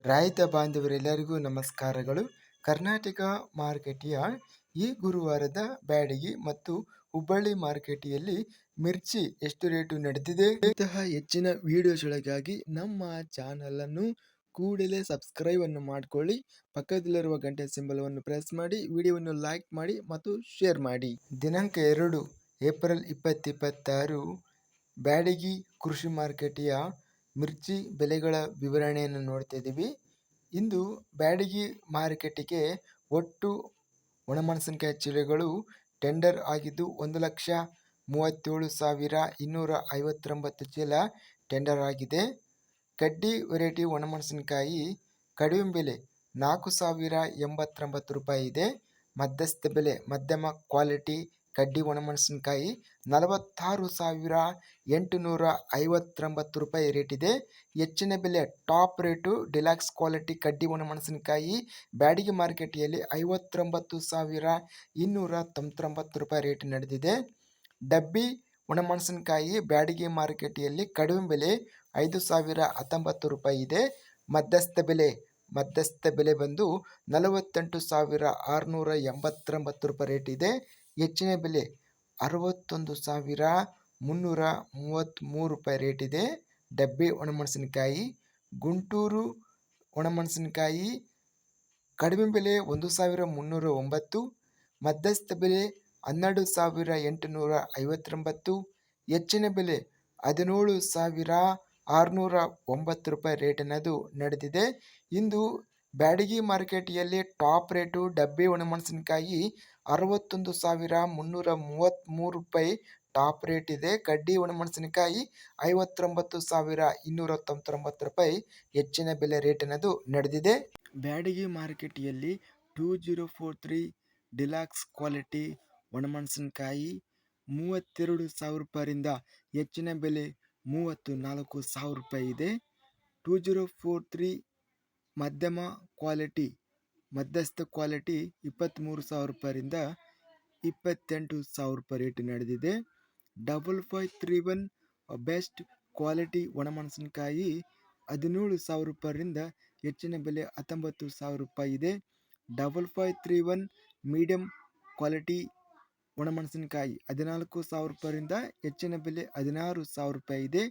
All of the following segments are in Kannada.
ರೈತ ಬಾಂಧವರೆಲ್ಲರಿಗೂ ನಮಸ್ಕಾರಗಳು. ಕರ್ನಾಟಕ ಮಾರುಕಟ್ಟೆಯ ಈ ಗುರುವಾರದ ಬ್ಯಾಡಗಿ ಮತ್ತು ಹುಬ್ಬಳ್ಳಿ ಮಾರುಕಟ್ಟೆಯಲ್ಲಿ ಮಿರ್ಚಿ ಎಷ್ಟು ರೇಟು ನಡೆದಿದೆ? ಇಂತಹ ಹೆಚ್ಚಿನ ವಿಡಿಯೋಸ್ಗಳಿಗಾಗಿ ನಮ್ಮ ಚಾನಲ್ ಅನ್ನು ಕೂಡಲೇ ಸಬ್ಸ್ಕ್ರೈಬ್ ಅನ್ನು ಮಾಡಿಕೊಳ್ಳಿ. ಪಕ್ಕದಲ್ಲಿರುವ ಗಂಟೆ ಸಿಂಬಲವನ್ನು ಪ್ರೆಸ್ ಮಾಡಿ, ವಿಡಿಯೋವನ್ನು ಲೈಕ್ ಮಾಡಿ ಮತ್ತು ಶೇರ್ ಮಾಡಿ. ದಿನಾಂಕ 2 ಏಪ್ರಿಲ್ 2026 ಬ್ಯಾಡಗಿ ಕೃಷಿ ಮಾರುಕಟ್ಟೆಯ ಮಿರ್ಚಿ ಬೆಲೆಗಳ ವಿವರಣೆಯನ್ನು ನೋಡ್ತಾ ಇದ್ದೀವಿ. ಇಂದು ಬ್ಯಾಡಗಿ ಮಾರುಕಟ್ಟೆಗೆ ಒಟ್ಟು ಒಣಮೆಣಸಿನಕಾಯಿ ಚೀಲಗಳು ಟೆಂಡರ್ ಆಗಿದ್ದು 1,37,259 ಚೀಲ ಟೆಂಡರ್ ಆಗಿದೆ. ಕಡ್ಡಿ ವೆರೈಟಿ ಒಣಮೆಣಸಿನಕಾಯಿ ಕಡಿಮೆ ಬೆಲೆ 4,089 ರೂಪಾಯಿ ಇದೆ. ಮಧ್ಯಸ್ಥ ಬೆಲೆ ಮಧ್ಯಮ ಕ್ವಾಲಿಟಿ ಕಡ್ಡಿ ಒಣಮೆಣಸಿನಕಾಯಿ 46,859 ರೂಪಾಯಿ ರೇಟ್ ಇದೆ. ಹೆಚ್ಚಿನ ಬೆಲೆ ಟಾಪ್ ರೇಟು ಡಿಲಾಕ್ಸ್ ಕ್ವಾಲಿಟಿ ಕಡ್ಡಿ ಒಣಮೆಣಸಿನಕಾಯಿ ಬ್ಯಾಡಗಿ ಮಾರುಕಟ್ಟೆಯಲ್ಲಿ 59,299 ರೂಪಾಯಿ ರೇಟ್ ನಡೆದಿದೆ. ಡಬ್ಬಿ ಒಣಮೆಣಸಿನಕಾಯಿ ಬ್ಯಾಡಗಿ ಮಾರುಕಟ್ಟೆಯಲ್ಲಿ ಕಡಿಮೆ ಬೆಲೆ 5,019 ರೂಪಾಯಿ ಇದೆ. ಮಧ್ಯಸ್ಥ ಬೆಲೆ ಬಂದು 48,689 ರೂಪಾಯಿ ರೇಟ್ ಇದೆ. ಹೆಚ್ಚಿನ ಬೆಲೆ 61,333 ರೂಪಾಯಿ ರೇಟ್ ಇದೆ. ಡಬ್ಬಿ ಒಣಮೆಣಸಿನಕಾಯಿ ಗುಂಟೂರು ಒಣಮೆಣಸಿನಕಾಯಿ ಕಡಿಮೆ ಬೆಲೆ 1,309, ಮಧ್ಯಸ್ಥ ಬೆಲೆ 12,859, ಹೆಚ್ಚಿನ ಬೆಲೆ 17,609 ರೂಪಾಯಿ ರೇಟ್ ಅನ್ನೋದು ನಡೆದಿದೆ. ಇಂದು ಬ್ಯಾಡಗಿ ಮಾರುಕಟ್ಟೆಯಲ್ಲಿ ಟಾಪ್ ರೇಟು ಡಬ್ಬಿ ಒಣಮೆಣಸಿನಕಾಯಿ 61,333 ರೂಪಾಯಿ ಟಾಪ್ ರೇಟ್ ಇದೆ. ಕಡ್ಡಿ ಒಣಮೆಣಸಿನಕಾಯಿ 59,299 ರೂಪಾಯಿ ಹೆಚ್ಚಿನ ಬೆಲೆ ರೇಟ್ ಅನ್ನೋದು ನಡೆದಿದೆ. ಬ್ಯಾಡಗಿ ಮಾರುಕಟ್ಟೆಯಲ್ಲಿ 2043 ಡಿಲಾಕ್ಸ್ ಕ್ವಾಲಿಟಿ ಒಣಮೆಣಸಿನಕಾಯಿ 32,000 ರೂಪಾಯಿಯಿಂದ ಹೆಚ್ಚಿನ ಬೆಲೆ 34,000 ರೂಪಾಯಿ ಇದೆ. 2043 ಮಧ್ಯಸ್ಥ ಕ್ವಾಲಿಟಿ 23,000 ರೂಪಾಯಿಯಿಂದ 28,000 ರೂಪಾಯಿ ರೇಟ್ ನಡೆದಿದೆ. 5531 ಬೆಸ್ಟ್ ಕ್ವಾಲಿಟಿ ಒಣಮೆಣಸಿನಕಾಯಿ 17,000 ರೂಪಾಯಿಯಿಂದ ಹೆಚ್ಚಿನ ಬೆಲೆ 19,000 ರೂಪಾಯಿ ಇದೆ. 5531 ಮೀಡಿಯಂ ಕ್ವಾಲಿಟಿ ಒಣಮೆಣಸಿನಕಾಯಿ 14,000 ರೂಪಾಯಿಯಿಂದ ಹೆಚ್ಚಿನ ಬೆಲೆ 16,000 ರೂಪಾಯಿ ಇದೆ.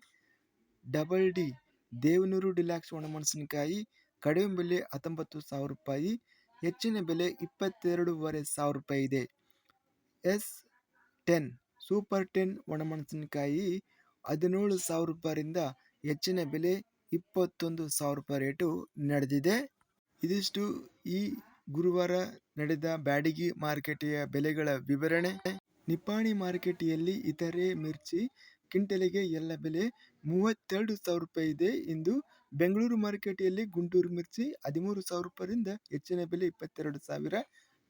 ಡಬಲ್ ಡಿ ದೇವನೂರು ಡಿಲಾಕ್ಸ್ ಒಣಮೆಣಸಿನಕಾಯಿ ಕಡಿಮೆ ಬೆಲೆ 19,000 ರೂಪಾಯಿ, ಹೆಚ್ಚಿನ ಬೆಲೆ 22,500 ರೂಪಾಯಿ ಇದೆ. S10 ಸೂಪರ್ 10 ಒಣಮೆಣಸಿನಕಾಯಿ 17,000 ರೂಪಾಯಿಯಿಂದ ಹೆಚ್ಚಿನ ಬೆಲೆ 21,000 ರೂಪಾಯಿ ರೇಟು ನಡೆದಿದೆ. ಇದಿಷ್ಟು ಈ ಗುರುವಾರ ನಡೆದ ಬ್ಯಾಡಗಿ ಮಾರುಕಟ್ಟೆಯ ಬೆಲೆಗಳ ವಿವರಣೆ. ನಿಪ್ಪಾಣಿ ಮಾರುಕಟ್ಟೆಯಲ್ಲಿ ಇತರೆ ಮಿರ್ಚಿ ಕ್ವಿಂಟಲಿಗೆ ಎಲ್ಲ ಬೆಲೆ 32,000 ರೂಪಾಯಿ ಇದೆ. ಇಂದು ಬೆಂಗಳೂರು ಮಾರುಕಟ್ಟೆಯಲ್ಲಿ ಗುಂಟೂರು ಮಿರ್ಚಿ 13,000 ರೂಪಾಯಿಯಿಂದ ಹೆಚ್ಚಿನ ಬೆಲೆ 22,000,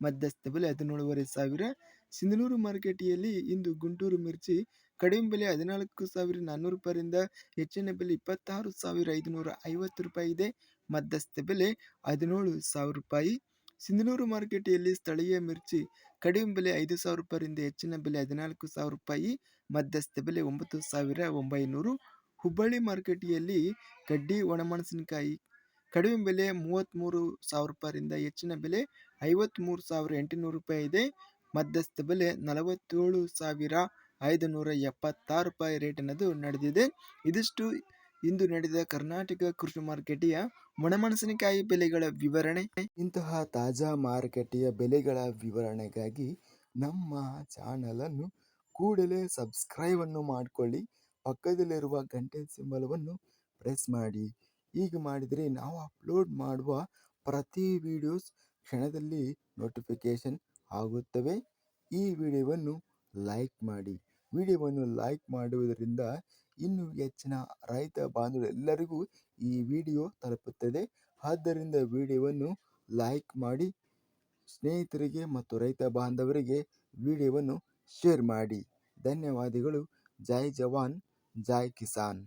ಮಧ್ಯಸ್ಥ ಬೆಲೆ 17,500. ಸಿಂಧನೂರು ಮಾರುಕಟ್ಟೆಯಲ್ಲಿ ಇಂದು ಗುಂಟೂರು ಮಿರ್ಚಿ ಕಡಿಮೆ ಬೆಲೆ 14,400 ರೂಪಾಯಿಯಿಂದ ಹೆಚ್ಚಿನ ಬೆಲೆ 26,550 ರೂಪಾಯಿ ಇದೆ. ಮಧ್ಯಸ್ಥ ಬೆಲೆ 17,000 ರೂಪಾಯಿ. ಸಿಂಧನೂರು ಮಾರುಕಟ್ಟೆಯಲ್ಲಿ ಸ್ಥಳೀಯ ಮಿರ್ಚಿ ಕಡಿಮೆ ಬೆಲೆ 5,000 ರೂಪಾಯಿಯಿಂದ ಹೆಚ್ಚಿನ ಬೆಲೆ 14,000 ರೂಪಾಯಿ, ಮಧ್ಯಸ್ಥ ಬೆಲೆ 9,900. ಹುಬ್ಬಳ್ಳಿ ಮಾರುಕಟ್ಟೆಯಲ್ಲಿ ಕಡ್ಡಿ ಒಣಮೆಣಸಿನಕಾಯಿ ಕಡಿಮೆ ಬೆಲೆ 33,000 ರೂಪಾಯಿಯಿಂದ ಹೆಚ್ಚಿನ ಬೆಲೆ 53,800 ರೂಪಾಯಿ ಇದೆ. ಮಧ್ಯಸ್ಥ ಬೆಲೆ 47,576 ರೂಪಾಯಿ ರೇಟ್ ಅನ್ನೋದು ನಡೆದಿದೆ. ಇದಿಷ್ಟು ಇಂದು ನಡೆದ ಕರ್ನಾಟಕ ಕೃಷಿ ಮಾರುಕಟ್ಟೆಯ ಒಣಮೆಣಸಿನಕಾಯಿ ಬೆಲೆಗಳ ವಿವರಣೆ. ಇಂತಹ ತಾಜಾ ಮಾರುಕಟ್ಟೆಯ ಬೆಲೆಗಳ ವಿವರಣೆಗಾಗಿ ನಮ್ಮ ಚಾನಲನ್ನು ಕೂಡಲೇ ಸಬ್ಸ್ಕ್ರೈಬ್ ಅನ್ನು ಮಾಡಿಕೊಳ್ಳಿ. ಪಕ್ಕದಲ್ಲಿರುವ ಗಂಟೆ ಸಿಂಬಲವನ್ನು ಪ್ರೆಸ್ ಮಾಡಿ. ಹೀಗೆ ಮಾಡಿದರೆ ನಾವು ಅಪ್ಲೋಡ್ ಮಾಡುವ ಪ್ರತಿ ವಿಡಿಯೋಸ್ ಕ್ಷಣದಲ್ಲಿ ನೋಟಿಫಿಕೇಶನ್ ಆಗುತ್ತವೆ. ಈ ವಿಡಿಯೋವನ್ನು ಲೈಕ್ ಮಾಡಿ. ವಿಡಿಯೋವನ್ನು ಲೈಕ್ ಮಾಡುವುದರಿಂದ ಇನ್ನೂ ಹೆಚ್ಚಿನ ರೈತ ಬಾಂಧವರೆಲ್ಲರಿಗೂ ಈ ವಿಡಿಯೋ ತಲುಪುತ್ತದೆ. ಆದ್ದರಿಂದ ವಿಡಿಯೋವನ್ನು ಲೈಕ್ ಮಾಡಿ, ಸ್ನೇಹಿತರಿಗೆ ಮತ್ತು ರೈತ ಬಾಂಧವರಿಗೆ ವಿಡಿಯೋವನ್ನು ಶೇರ್ ಮಾಡಿ. ಧನ್ಯವಾದಗಳು. ಜೈ ಜವಾನ್, ಜೈ ಕಿಸಾನ್.